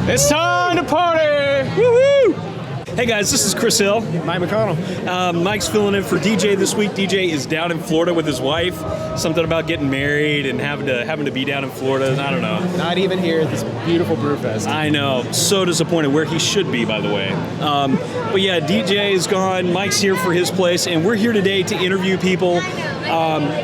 It's time to party! Woo-hoo! Hey guys, this is Chris Hill. Mike McConnell. Mike's filling in for DJ this week. DJ is down in Florida with his wife. Something about getting married and having to be down in Florida. I don't know. Not even here at this beautiful Brewfest. I know. So disappointed. Where he should be, by the way. But yeah, DJ is gone. Mike's here for his place, and we're here today to interview people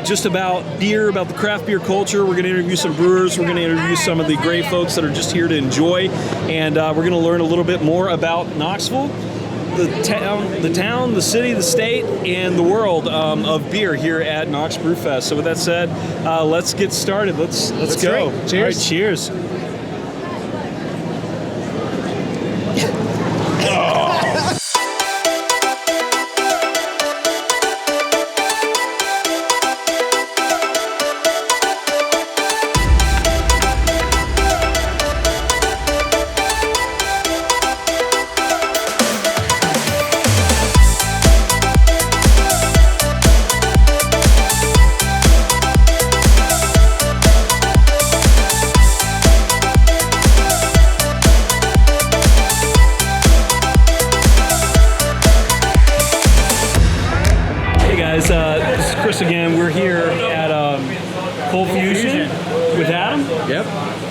just about beer, about the craft beer culture. We're going to interview some brewers. We're going to interview some of the great folks that are just here to enjoy, and we're going to learn a little bit more about Knoxville. The town, the city, the state, and the world of beer here at Knox Brewfest. So with that said, let's get started. Let's go. Cheers. All right, cheers. This is Chris again. We're here at Cold Fusion with Adam. Yep.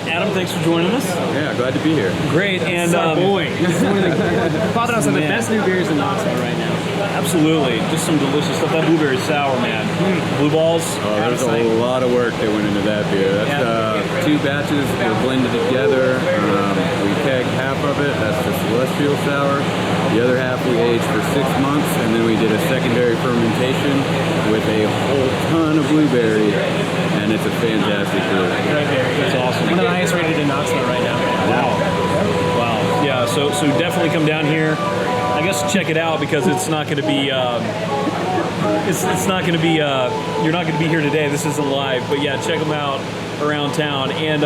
Adam, thanks for joining us. Yeah, glad to be here. Great. And boy. This is one of the some of the best new beers in Knoxville right now. Absolutely. Just some delicious stuff. That blueberry sour, man. Blue balls. Oh, there's a lot of work that went into that beer. That's 2 batches were blended together. We kegged half of it. That's the celestial sour. The other half we aged for 6 months, and then we did a secondary fermentation with a whole ton of blueberry, and it's a fantastic beer. That's awesome. One of the highest rated in Knoxville right now. Wow. Yeah. So definitely come down here. I guess check it out because it's not going to be. It's not going to be. You're not going to be here today. This isn't live, but yeah, check them out around town. And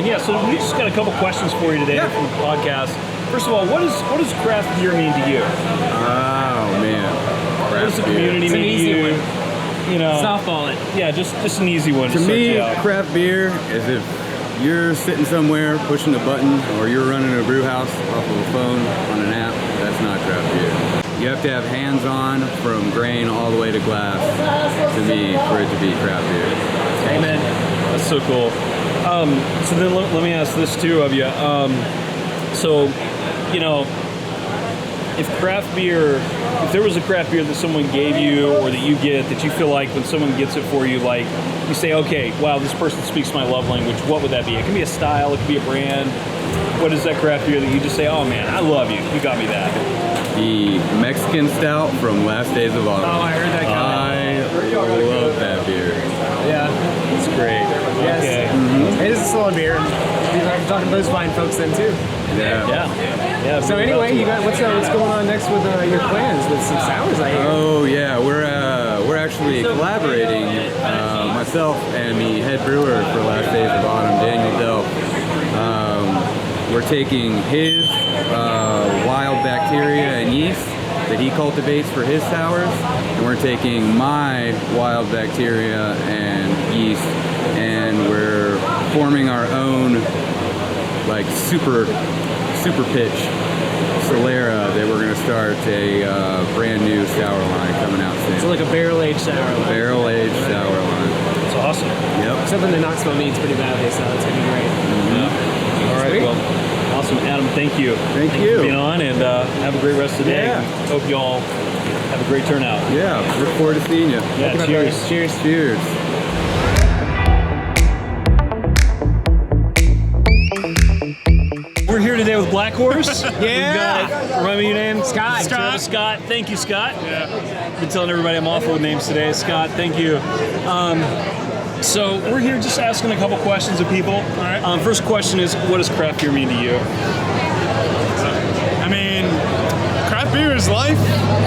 yeah, so we just got a couple questions for you today from the podcast. First of all, what does craft beer mean to you? Oh man, What does the community It's an mean to easy you? one. You know, Softball it. yeah, just an easy one To start me, you out. craft beer is if you're sitting somewhere pushing a button, or you're running a brew house off of a phone on an app. That's not craft beer. You have to have hands-on from grain all the way to glass to me for it to be craft beer. Amen. That's so cool. So then let me ask this too of you. So, you know, if there was a craft beer that someone gave you or that you get that you feel like when someone gets it for you, like you say, okay, wow, this person speaks my love language, what would that be? It can be a style, it can be a brand. What is that craft beer that you just say, oh man, I love you, you got me that? The Mexican Stout from Last Days of Autumn. Oh, I heard that coming. I love that beer. Yeah. It's great. Yes. Okay. It is a solid beer. I'm talking to those fine folks then too. Yeah. So anyway, you got what's going on next with your plans with some sours? I hear. Oh yeah, we're actually collaborating. Myself and the head brewer for Last Days of Autumn, Daniel Delp. We're taking his wild bacteria and yeast that he cultivates for his sours, and we're taking my wild bacteria and yeast, and we're forming our own like super pitch Solera that we're going to start a brand new sour line coming out soon. So like a barrel-aged sour line. Barrel-aged sour line. It's awesome. Yep. Something that Knoxville needs pretty badly, so it's going to be great. Yeah. All right, Sweet. well, awesome. Adam, thank you. Thank you. For being on, and have a great rest of the day. Yeah. Hope you all have a great turnout. Yeah, look forward to seeing you. Yeah, cheers. Cheers. Cheers. We're here today with Black Horse. Yeah. We've got, remind me your name? Scott. Scott. Thank you, Scott. Yeah. Been telling everybody I'm awful with names today. Scott, thank you. So we're here just asking a couple questions of people. All right. First question is, what does craft beer mean to you? I mean, craft beer is life.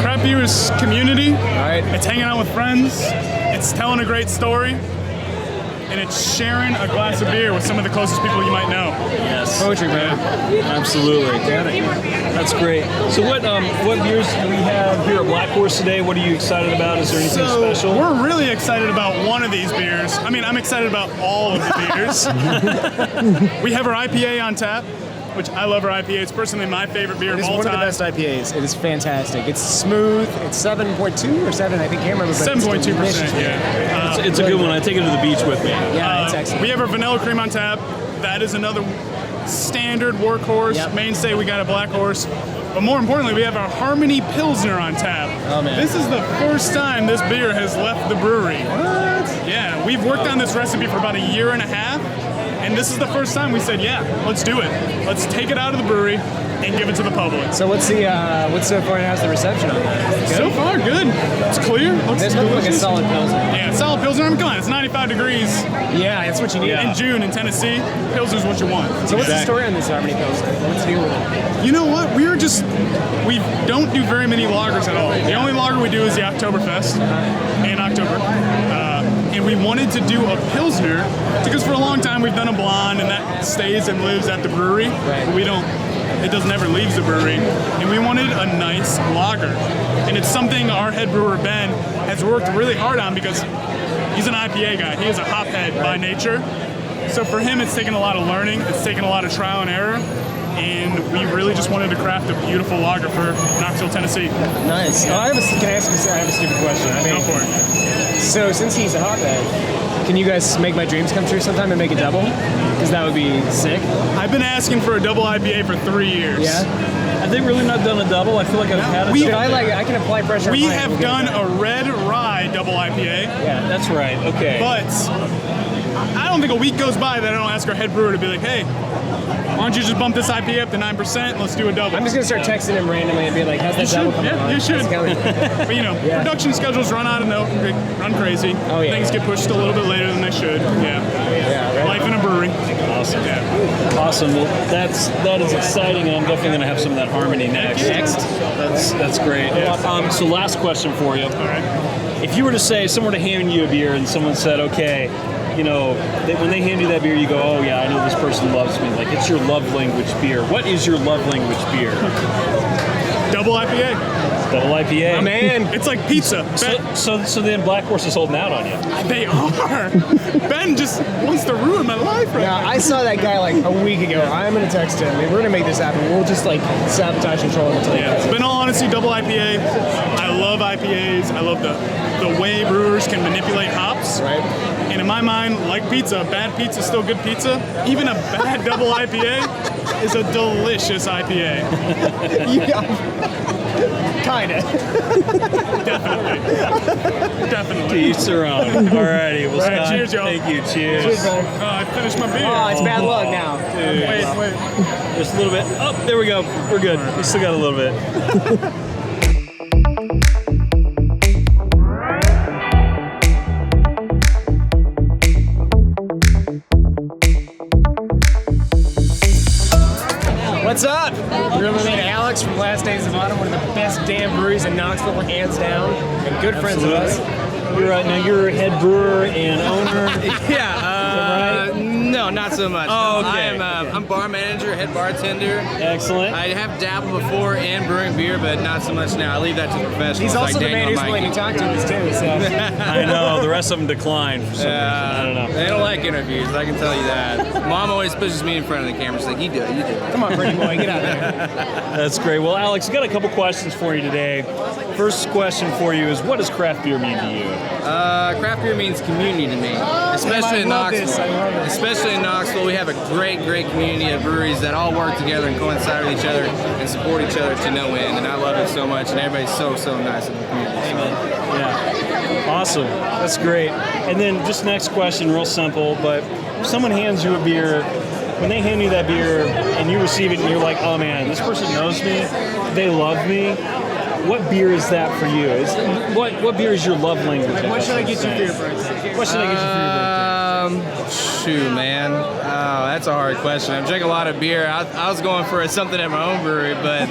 Craft beer is community. Right. It's hanging out with friends. It's telling a great story. And it's sharing a glass of beer with some of the closest people you might know. Yes. Poetry, man. Absolutely. That's great. So what beers do we have here at Black Horse today? What are you excited about? Is there anything special? We're really excited about one of these beers. I mean, I'm excited about all of the beers. We have our IPA on tap. which I love our IPA. It's personally my favorite beer It of is all one time. of the best IPAs. It is fantastic. It's smooth. It's 7.2 or 7, I think. Can't remember. but it's 7.2%, delicious. yeah. It's a good one. I take it to the beach with me. Yeah, it's excellent. We have our vanilla cream on tap. That is another standard workhorse. Yep. Mainstay, we got a black horse. But more importantly, we have our Harmony Pilsner on tap. Oh, man. This is the first time this beer has left the brewery. What? Yeah, we've worked on this recipe for about a year and a half, and this is the first time we said, yeah, let's do it. Let's take it out of the brewery and give it to the public. So what's so far? How's the reception on that? So far, good. It's clear. Looks This looks like a delicious. solid pilsner. Yeah, solid Pilsner. I mean, come on, it's 95 degrees Yeah, that's what you need. Yeah. in June in Tennessee. Pilsner's what you want. So what's the Exactly. story on this Harmony Pilsner? What's the deal with it? You know what? We don't do very many lagers at all. The only lager we do is the Oktoberfest in October. And we wanted to do a Pilsner because for a long time we've done a blonde and that stays and lives at the brewery. Right. We don't, it doesn't ever leaves the brewery. And we wanted a nice lager. And it's something our head brewer, Ben, has worked really hard on because he's an IPA guy. He is a hophead by nature. So for him, it's taken a lot of learning. It's taken a lot of trial and error. And we really just wanted to craft a beautiful lager for Knoxville, Tennessee. Nice. Oh, can I ask you? I have a stupid question. I Go mean, for it. so since he's a hotbed, can you guys make my dreams come true sometime and make a double? Because that would be sick. I've been asking for a double IPA for 3 years. Yeah. Have they really not done a double? I feel like I've had a We- Dude, double. I can apply pressure. We on mine. have We'll get done it a red rye double IPA, Yeah. That's right. Okay. but I don't think a week goes by that I don't ask our head brewer to be like, hey, why don't you just bump this IPA up to 9% let's do a double. I'm just gonna start texting him randomly and be like, "How's that double coming Yeah, on?" you should. It's coming. But you know, Yeah. production schedules run out of they run crazy. Oh, yeah. Things get pushed a little bit later than they should. Yeah. Yeah, right. Life in a brewery. Awesome. Yeah. Awesome. Well, that is exciting, and I'm definitely going to have some of that Harmony next. That's great. So last question for you. All right. If you were to say, someone were to hand you a beer and someone said, okay, you know, when they hand you that beer, you go, oh yeah, I know this person loves me. Like, it's your love language beer. What is your love language beer? Double IPA. Double IPA. Oh, man. It's like pizza. So then Black Horse is holding out on you. They are. Ben just wants to ruin my life right Now, now. I saw that guy like a week ago. I'm gonna text him. We're gonna make this happen. We'll just like sabotage control him until he Yeah, does it. but in all honesty, double IPA. I love IPAs. I love the way brewers can manipulate hops. Right. And in my mind, like pizza, bad pizza is still good pizza. Even a bad double IPA is a delicious IPA. Kinda. Definitely. Each their own. Alrighty. Well, All right, Scott, cheers, y'all. thank you. Cheers. Cheers, man. I finished my beer. Oh, it's bad luck now. Dude. Wait. Just a little bit. Oh, there we go. We're good. We still got a little bit. What's up? We're with Alex from Last Days of Autumn, one of the best damn breweries in Knoxville, hands down, and good friends of us. You're head brewer and owner. Yeah, no, not so much. Oh, No, okay. I'm bar manager, head bartender. Excellent. I have dabbled before in brewing beer, but not so much now. I leave that to the professionals. He's also like the man Daniel who's and willing to Mikey. talk to us too. So I know the rest of them declined for some reason. I don't know. They don't like interviews, I can tell you that. Mom always pushes me in front of the camera. She's like, you do it, you do it. come on, pretty boy, get out there. That's great. Well, Alex, I've got a couple questions for you today. First question for you is, what does craft beer mean to you? Craft beer means community to me, especially in I love this, Knoxville. I love this. Especially in Knoxville, we have a great community of breweries that all work together and coincide with each other and support each other to no end. And I love it so much, and everybody's so nice in the community. Yeah. Awesome. That's great. And then just next question, real simple, but if someone hands you a beer, when they hand you that beer and you receive it and you're like, oh man, this person knows me, they love me, what beer is that for you? What beer is your love language? What should I get you for your birthday? What should I get you for your birthday? Shoot, man. Oh, that's a hard question. I drink a lot of beer. I was going for something at my own brewery, but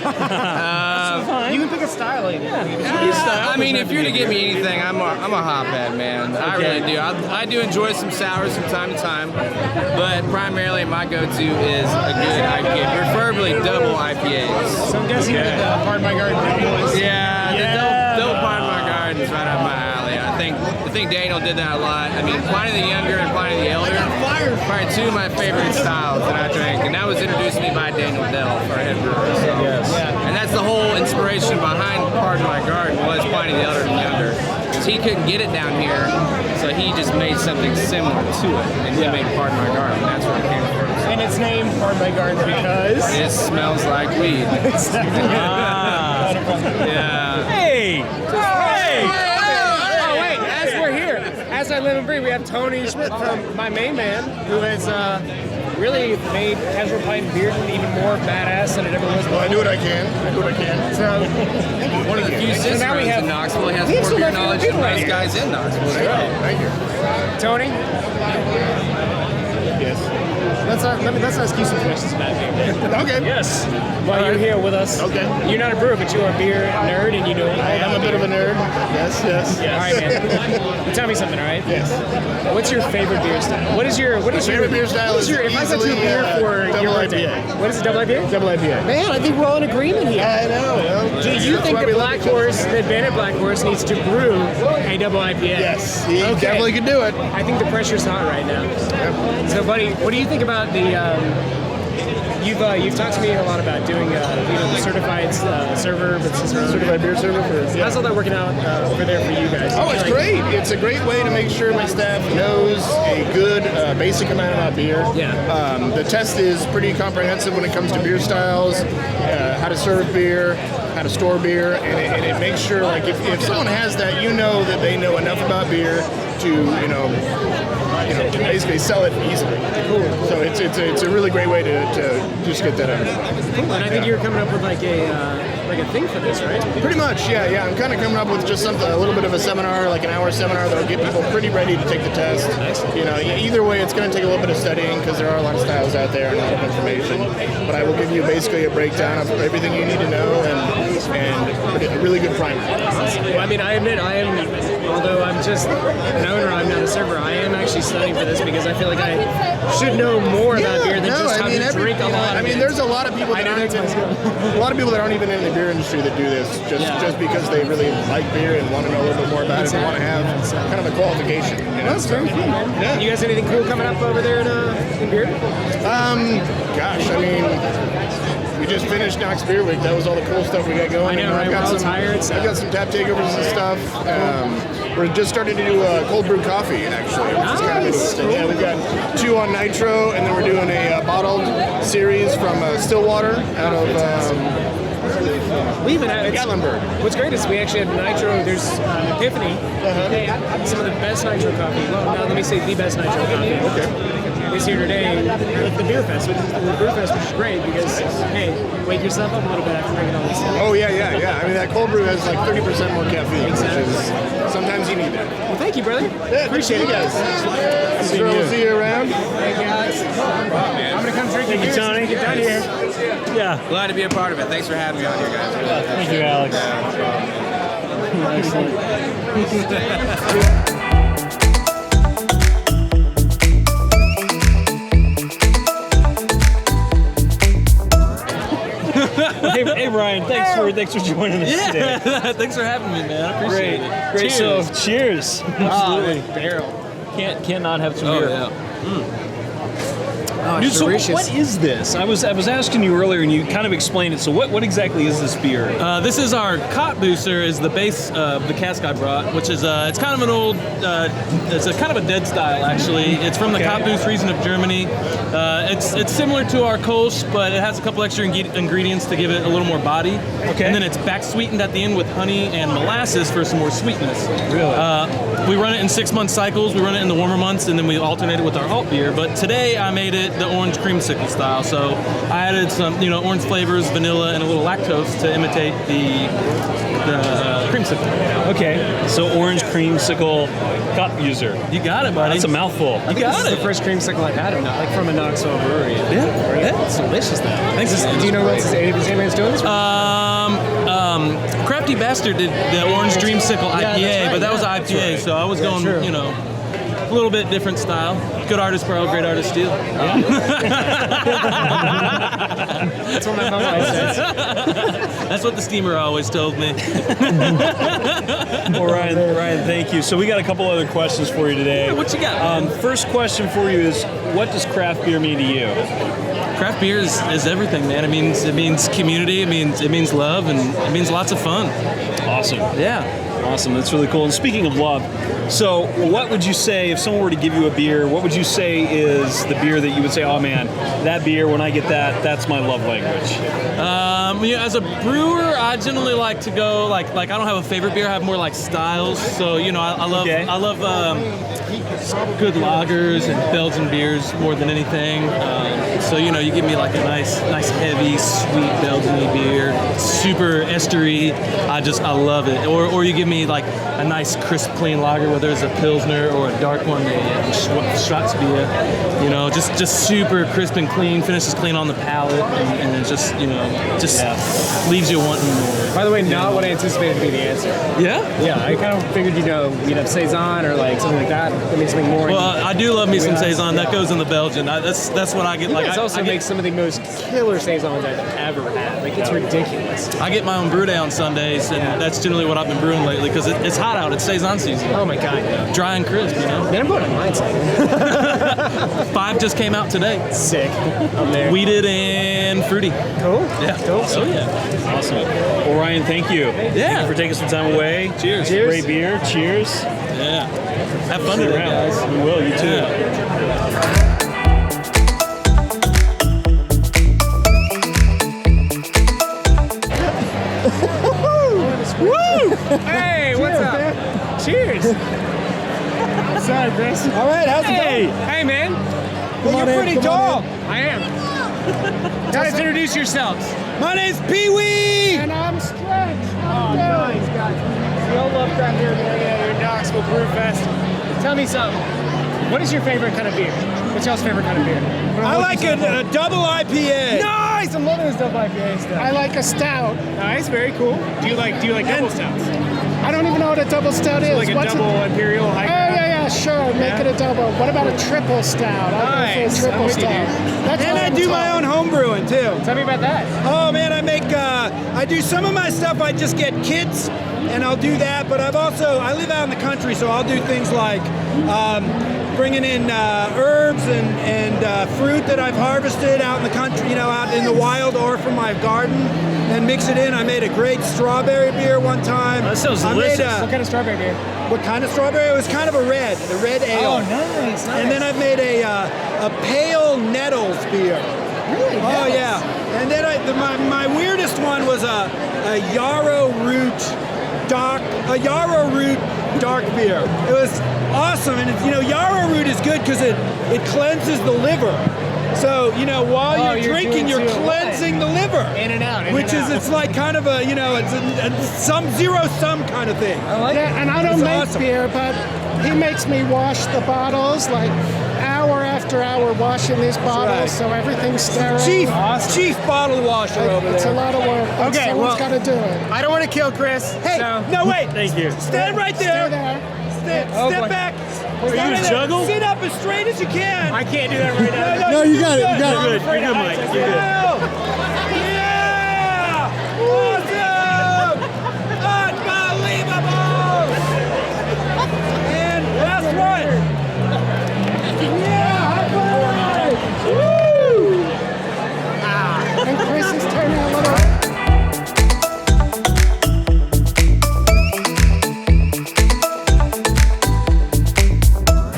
You can pick a style later. I mean, if you're to give me anything, I'm a hophead, man. I really do. I do enjoy some sours from time to time, but primarily my go-to is a good IPA, preferably double IPAs. So I'm guessing that Pardon My Garden was. Yeah, the double Pine My Garden is right up my alley. I think Daniel did that a lot. I mean, Pliny the Younger and Pliny the Elder, probably two of my favorite styles that I drink, and that was introduced to me by by Daniel Delph, our head brewer. So, and that's the whole inspiration behind Pardon My Garden was finding the Elder and Younger. Because he couldn't get it down here, so he just made something similar to it, and he made Pardon My Garden. That's where it came from. And it's named Pardon My Garden because it smells like weed. Yeah. Hey! Oh wait, as we're here, as I live and breathe, we have Tony Schmidt from my main man, who has really made Casual Pint beer even more badass than it ever was before. I do what I can. So, One of the few so now we systems have in Knoxville has we have more some beer extra knowledge people than right most here. guys in Knoxville. Thank you. Tony, Yes. let's ask you some questions about beer. Okay. Yes. While you're here with us, Okay. You're not a brewer, but you are a beer nerd, and you know all I'm about a bit of a nerd. Yes. All right, man. Tell me something, all right? Yes. What's your favorite beer style? What is your favorite beer style is if I got you a easily, beer for double your birthday, IPA. what is it? Double IPA? Double IPA. Man, I think we're all in agreement here. I know. Do you think that Black Horse, that Bandit Black Horse, needs to brew a double IPA? Yes. He Okay. definitely could do it. I think the pressure's hot right now. So, buddy, what do you think about the? You've talked to me a lot about doing the certified server, but Certified beer server for. how's all that working out over there for you guys? Oh, it's Like, great. It's a great way to make sure my staff knows a good basic amount about beer. Yeah. The test is pretty comprehensive when it comes to beer styles, how to serve beer, how to store beer, and it makes sure, like, if someone has that, you know that they know enough about beer to, basically sell it easily. Cool. So it's a really great way to just get that out. And I think you're coming up with like a thing for this, right? Pretty much, yeah. I'm kind of coming up with just something, a little bit of a seminar, like an hour seminar that'll get people pretty ready to take the test. Either way, it's going to take a little bit of studying because there are a lot of styles out there and a lot of information. But I will give you basically a breakdown of everything you need to know and a really good primer. Well, I mean, I admit I am, although I'm just an owner, I'm not a server. I am actually studying for this because I feel like I should know more about beer than just how to drink a lot. There's a lot of people that aren't even in the beer industry that do this just because they really like beer and want to know a little bit more about it and want to have kind of a qualification. That's very cool, man. Yeah. You guys have anything cool coming up over there in beer? We just finished Knox Beer Week. That was all the cool stuff we got going. I know, right? We're all tired. I've got some tap takeovers and stuff. We're just starting to do cold brew coffee, actually, which is kind of interesting. Yeah, we've got 2 on nitro, and then we're doing a bottled series from Stillwater out of we even had Gatlinburg. What's great is we actually have nitro. There's Epiphany. They have some of the best nitro coffee. Well, now let me say the best nitro coffee. Okay. Is here today at the Beer Fest, which is great because, hey, wake yourself up a little bit after drinking all this stuff. Oh, yeah. That cold brew has like 30% more caffeine, Exactly. which is, sometimes you need that. Well, thank you, brother. Yeah, Appreciate you it. guys. I'm sure we'll see you around. Hey, guys. I'm going to come drink Thank you, Tony. Get down here. Yeah. Glad to be a part of it. Thanks for having me on here, guys. Thank you, Alex. Hey Brian, thanks for joining us today. Thanks for having me, man. I appreciate it. Great. Cheers. So, cheers. Absolutely. Barrel. Can't not have some Oh, beer. yeah. Dude, so what is this? I was asking you earlier, and you kind of explained it. So what exactly is this beer? This is our Cot Booster, is the base of the cask I brought, which is it's kind of an old, it's a kind of a dead style actually. It's from the Cot Boost region of Germany. It's similar to our Kolsch, but it has a couple extra ingredients to give it a little more body. Okay. And then it's back sweetened at the end with honey and molasses for some more sweetness. Really? We run it in 6-month cycles. We run it in the warmer months, and then we alternate it with our alt beer. But today I made it the orange creamsicle style. So I added some, orange flavors, vanilla, and a little lactose to imitate the creamsicle. Okay, so orange creamsicle cup user. You got it, buddy. That's a mouthful. You got This is it. the first creamsicle I've had from a Knoxville brewery. Yeah. It's delicious, though. Thanks. Do you know what anybody's doing this? Crafty Bastard did the Orange Dreamsicle IPA, that's right, but that was yeah, IPA, that's right. so I was going, true. a little bit different style. Good artist pearl, great artist steel. That's what my mom always says. That's what the steamer always told me. Well, Ryan, thank you. So we got a couple other questions for you today. What you got, man? First question for you is, what does craft beer mean to you? craft beer is everything, man. It means community. It means love, and it means lots of fun. Awesome. Yeah. Awesome. That's really cool. And speaking of love, so what would you say if someone were to give you a beer? What would you say is the beer that you would say, oh man, that beer, when I get that, that's my love language? As a brewer, I generally like to go like I don't have a favorite beer. I have more like styles. So I love good lagers and Belgian beers more than anything. So you give me like a nice heavy sweet Belgian beer, super estery. I love it. Or you give me like a nice crisp clean lager, whether it's a Pilsner or a dark one, a Schwarzbier. Just super crisp and clean, finishes clean on the palate, and it just leaves you wanting more. By the way, not what I anticipated to be the answer. Yeah? Yeah, I kind of figured you'd have Saison or like something like that. That means something more. Well, I do love me some Saison. That goes in the Belgian. That's what I get. You Like guys also make some of the most killer Saisons I've ever had. Like, it's ridiculous. I get my own brew day on Sundays, and that's generally what I've been brewing lately because it's hot out. It's Saison season. Oh my god. Dry and crisp, Man, I'm going to mine something. 5 just came out today. Sick. I'm there. Weeded and fruity. Cool. Yeah. Cool. Oh yeah. Awesome. Well, Ryan, thank you. Yeah. Thank you for taking some time away. Cheers. Great beer. Cheers. Yeah. Have fun See you today, around. guys. We will. You too. Yeah. Hey, what's up? Man. Cheers. What's up, Chris? All right, how's it going? Hey, man. Well, you're pretty tall. I am. Guys, introduce yourselves. My name's Pee Wee. And I'm Stretch. Oh, nice, guys. We all love craft beer here at Knoxville Brewfest. Tell me something. What is your favorite kind of beer? What's y'all's favorite kind of beer? I like a double IPA. Nice! I'm loving this double IPA stuff. I like a stout. Nice, very cool. Do you like double stouts? I don't even know what a double stout is. Like a What's double imperial Oh, high yeah, sure. Make it a double. What about a triple stout? I'll go Nice. for a triple I'm with you, stout. dude. That's And what I I'm do my told. own home brewing too. Tell me about that. Oh man, I do some of my stuff. I just get kits, and I'll do that. But I live out in the country, so I'll do things like bringing in herbs and fruit that I've harvested out in the country, out in the wild or from my garden, and mix it in. I made a great strawberry beer one time. That sounds I delicious. made What kind of strawberry beer? what kind of strawberry? It was kind of a red ale. Oh, nice. And then I've made a pale nettles beer. Really? Oh yeah. And then my weirdest one was a yarrow root dark beer. It was awesome, and yarrow root is good because it cleanses the liver. So while you're drinking, you're cleansing the liver. In and out. It's like kind of it's a some zero sum kind of thing. I like Yeah, and I don't It's make awesome. beer, but he makes me wash the bottles like hour after hour washing these bottles, right. so everything's sterile. Chief bottle washer over It's a there. lot of work. But Okay, someone's well- got to do it. I don't want to kill Chris. Hey, so. no wait. Thank you. Stand right Stay there. there. Oh, Step boy. back. Are you Stand a there. juggle? Sit up as straight as you can. I can't do that right now. No, you got it. You got You're good. You're good, Mike. You're good. Yeah! Awesome! Unbelievable! And last one. Yeah! High five! Woo! And Chris is turning a little.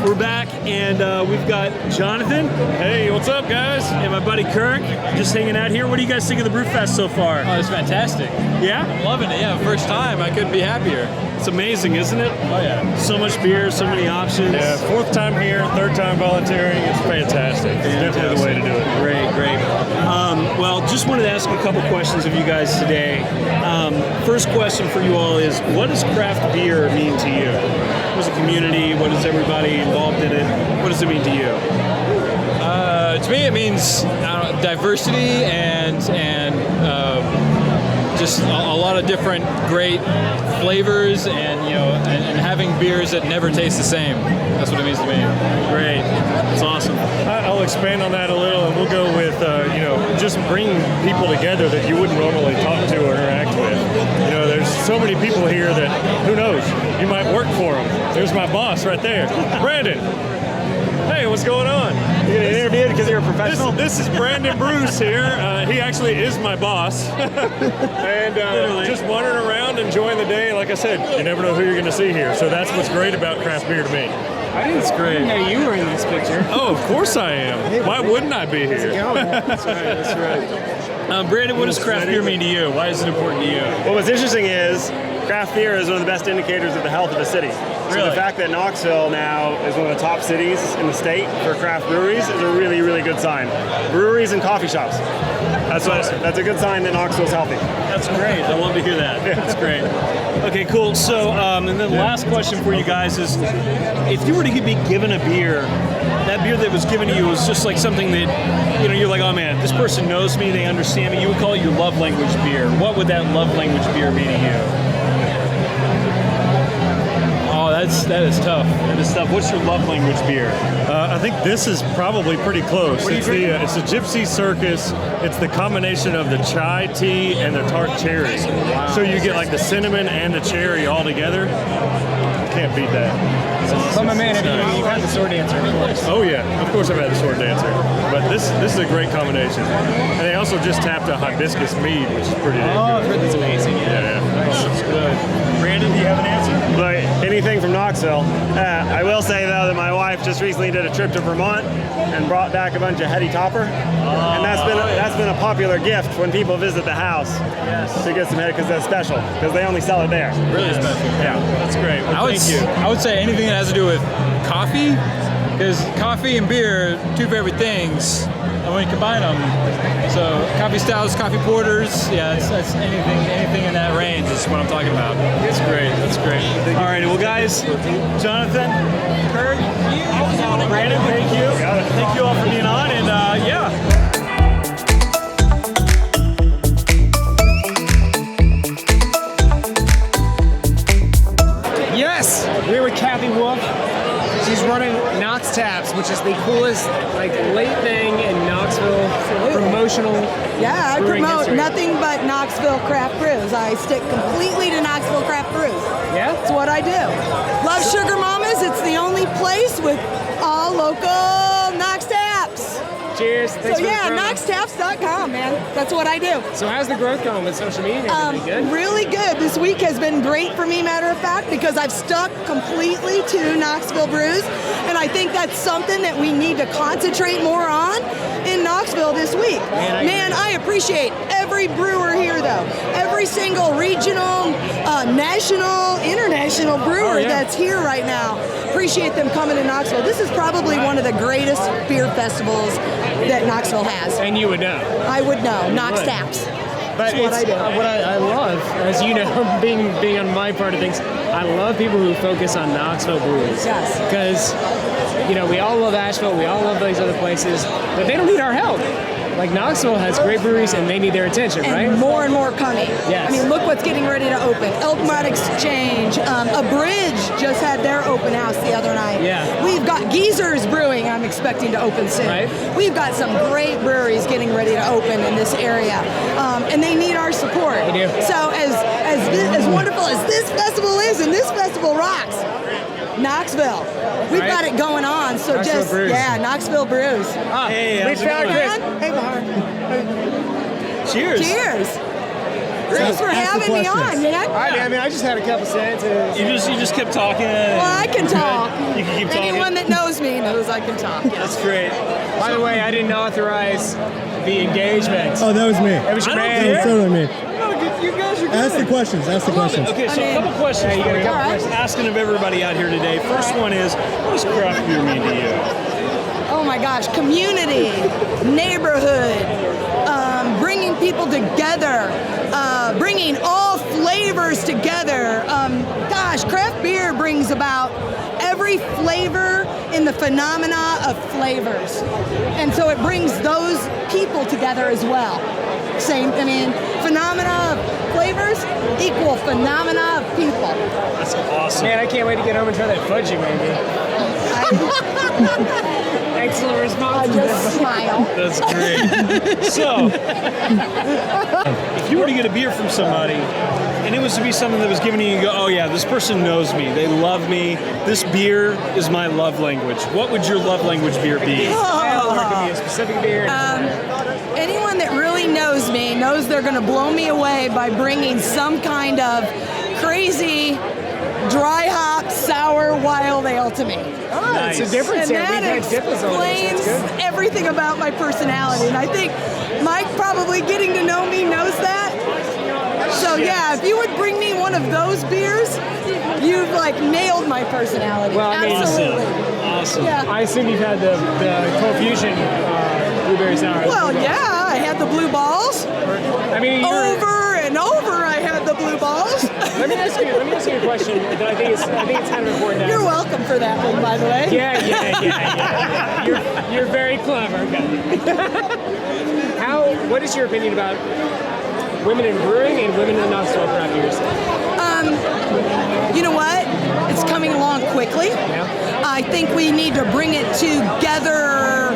We're back, and we've got Jonathan. Hey, what's up, guys? And my buddy Kirk, just hanging out here. What do you guys think of the Brewfest so far? Oh, it's fantastic. Yeah? I'm loving it. Yeah, first time. I couldn't be happier. It's amazing, isn't it? Oh yeah. So much beer, so many options. Yeah, fourth time here, third time volunteering. It's fantastic. It's definitely the way to do it. Great, great. Well, just wanted to ask a couple questions of you guys today. First question for you all is, what does craft beer mean to you? What is the community? What is everybody involved in it? What does it mean to you? To me, it means diversity and just a lot of different great flavors, and and having beers that never taste the same. That's what it means to me. Great. That's awesome. I'll expand on that a little, and we'll go with, just bringing people together that you wouldn't normally talk to or interact with. There's so many people here that, who knows, you might work for them. There's my boss right there, Brandon. Hey, what's going on? You gonna interview because you're a professional? This is Brandon Bruce here. He actually is my boss. And just wandering around, enjoying the day. Like I said, you never know who you're going to see here. So that's what's great about craft beer to me. It's great. I didn't know you were in this picture. Oh, of course I am. Why wouldn't I be here? That's right. Brandon, what does craft beer mean to you? Why is it important to you? Well, what's interesting is craft beer is one of the best indicators of the health of a city. So Really? the fact that Knoxville now is one of the top cities in the state for craft breweries is a really, really good sign. Breweries and coffee shops. That's a good sign that Knoxville's healthy. That's great. I love to hear that. That's great. Okay, cool. So, and then the last question for you guys is, if you were to be given a beer, that beer that was given to you was just like something that, you're like, oh man, this person knows me, they understand me. You would call it your love language beer. What would that love language beer be to you? Oh, that is tough. That is tough. What's your love language beer? I think this is probably pretty close. It's a Gypsy Circus. It's the combination of the chai tea and the tart cherry. Wow. So you get like the cinnamon and the cherry all together. Can't beat that. So my man, you've had the Sword Dancer, of course. Oh yeah, of course I've had the Sword Dancer. But this is a great combination. And they also just tapped a hibiscus mead, which is pretty good. I've heard that's amazing. Yeah. That's good. Brandon, do you have an answer? But anything from Knoxville. I will say though that my wife just recently did a trip to Vermont and brought back a bunch of Heady Topper, and that's been a popular gift when people visit the house. Yes. To get some Heady because that's special because they only sell it there. Really special. Yeah, that's great. Well, thank you. I would say anything that has to do with coffee, because coffee and beer are two favorite things, and when you combine them, so coffee stouts, coffee porters, that's anything in that range is what I'm talking about. That's great. That's great. All right, well, guys, Jonathan, Kurt, Brandon, thank you. Thank you all for being on, and yeah. Yes, we're with Kathy Wolf. She's running Knox Taps, which is the coolest late thing in Knoxville promotional. Yeah, I brewing promote history. nothing but Knoxville craft brews. I stick completely to Knoxville craft brews. Yeah? That's what I do. Love Sugar Mamas. It's the only place with all local Knox Taps. Cheers. Thanks So for yeah, the promo. knoxtaps.com, man. That's what I do. So how's the growth going with social media? Everything good? Really good. This week has been great for me, matter of fact, because I've stuck completely to Knoxville brews, and I think that's something that we need to concentrate more on in Knoxville this week. Man, I appreciate every brewer here, though. Every single regional, national, international brewer that's here right now. Appreciate them coming to Knoxville. This is probably one of the greatest beer festivals that Knoxville has. And you would know. I would know. Knox Taps. But That's what I do. What I love, as you know, being on my part of things, I love people who focus on Knoxville breweries. Yes. Because, we all love Asheville, we all love these other places, but they don't need our help. Like Knoxville has great breweries and they need their attention, right? And more and more coming. Yes. I mean, look what's getting ready to open. Elkmont Exchange. A Bridge just had their open house the other night. Yeah. We've got Geezer's Brewing I'm expecting to open soon. Right. We've got some great breweries getting ready to open in this area. And they need our support. They do. So as wonderful as this festival is, and this festival rocks, Knoxville. We've got it going on. So Knoxville just, Brews. Knoxville Brews. Hey, we how's it found going? Chris. Hey, Bahar. Cheers. Cheers. Thanks for having me on, man. I just had a couple sentences. You just kept talking. Well, I can talk. You can keep talking. Anyone that knows me knows I can talk. Yes. That's great. By the way, I didn't authorize the engagement. Oh, that was me. That was your man. That was totally me. You guys are good. Ask the questions. Ask the questions. Okay, so a couple questions for you. Asking of everybody out here today. First one is, what does craft beer mean to you? Oh my gosh, community, neighborhood, bringing people together, bringing all flavors together. Craft beer brings about every flavor in the phenomena of flavors. And so it brings those people together as well. Phenomena of flavors equal phenomena of people. That's awesome. Man, I can't wait to get home and try that fudge you made me. Excellent response. I just smile. That's great. So, if you were to get a beer from somebody, and it was to be something that was given to you, you go, oh yeah, this person knows me, they love me, this beer is my love language. What would your love language beer be? Oh, or it could be a specific beer? Anyone that really knows me knows they're going to blow me away by bringing some kind of crazy dry hop sour wild ale to me. It's a difference And here. that We've had dippers on this. explains That's good. everything about my personality. And I think Mike probably getting to know me knows that. So yeah, if you would bring me one of those beers, you've like nailed my personality. Well, I mean, absolutely. Awesome. Yeah. I assume you've had the Cold Fusion blueberry sour. Well, yeah, I had the blue balls. I mean, Over and over, I had the blue balls. let me ask you a question that I think it's kind of important to ask. You're welcome for that one, by the way. Yeah. You're very clever. What is your opinion about women in brewing and women in Knoxville craft beers? You know what? It's coming along quickly. I think we need to bring it together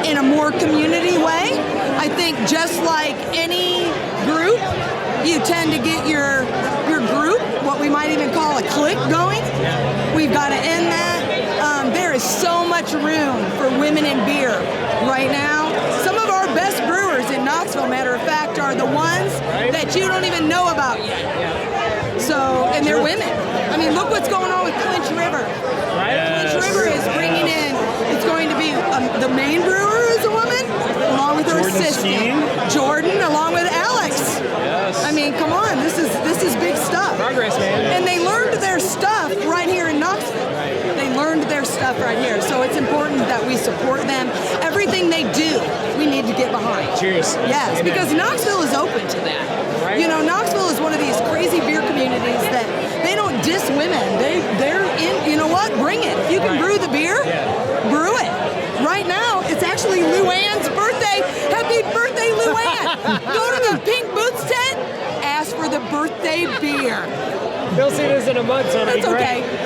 in a more community way. I think just like any group, you tend to get your group, what we might even call a clique, going. We've got to end that. There is so much room for women in beer right now. Some of our best brewers in Knoxville, matter of fact, are the ones that you don't even know about yet. So, and they're women. I mean, look what's going on with Clinch River. Clinch River is bringing in, it's going to be the main brewer is a woman, along with her assistant, Jordan, along with Alex. Yes. I mean, come on, this is big stuff. Progress, man. And they learned their stuff right here in Knoxville. They learned their stuff right here. So it's important that we support them. Everything they do, we need to get behind. Cheers. Yes, because Knoxville is open to that. Right. You know, Knoxville is one of these crazy beer communities that they don't diss women. They're in, you know what? Bring it. If you can brew the beer, brew it. Right now, it's actually Luann's birthday. Happy birthday, Luann. Go to the Pink Boots tent, ask for the birthday beer. They'll see this in a month, so it'll be That's okay. great.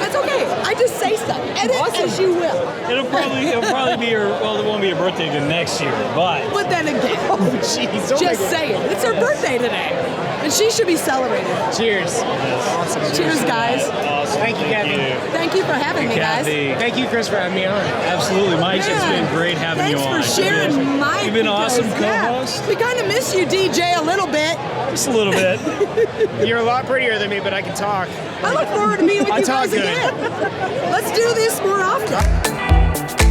That's okay. I just say stuff. Edit as you will. It'll probably be her. Well, it won't be her birthday till next year, but. But then again, Jeez, don't just make it- say it. It's her birthday today, and she should be celebrated. Cheers. Awesome. Cheers, guys. Awesome. Thank you, Kathy. Thank you for having me, guys. Kathy. Thank you, Chris, for having me on. Absolutely, Mike. It's Yeah. been great having you on. Thanks for sharing Mike. You've been awesome because, yeah, co-host. we kind of miss you, DJ, a little bit. Just a little bit. You're a lot prettier than me, but I can talk. I look forward to meeting with I you talk guys good. again. Let's do this more often.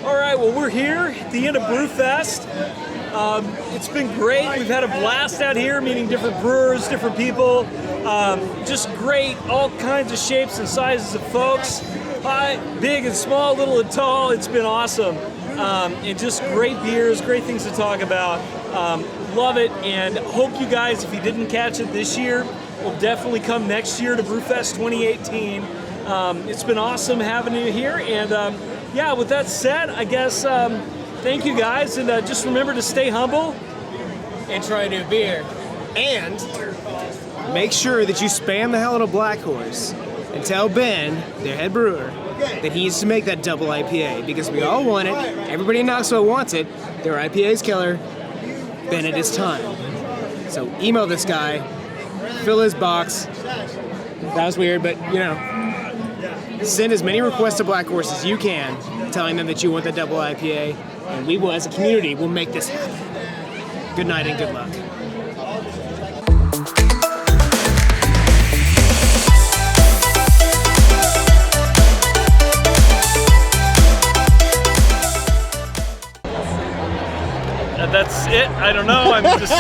All right, well, we're here at the end of Brewfest. It's been great. We've had a blast out here, meeting different brewers, different people. Just great, all kinds of shapes and sizes of folks. High, big and small, little and tall. It's been awesome. And just great beers, great things to talk about. Love it, and hope you guys, if you didn't catch it this year, will definitely come next year to Brewfest 2018. It's been awesome having you here, and yeah, with that said, I guess thank you guys, and just remember to stay humble And try new beer. And make sure that you spam the hell out of Black Horse and tell Ben, their head brewer, that he needs to make that double IPA because we all want it. Everybody in Knoxville wants it. Their IPA is killer. Ben, it is time. So email this guy, fill his box. That was weird, but you know, send as many requests to Black Horse as you can, telling them that you want the double IPA, and we will, as a community, will make this happen. Good night and good luck. That's it. I don't know. I'm just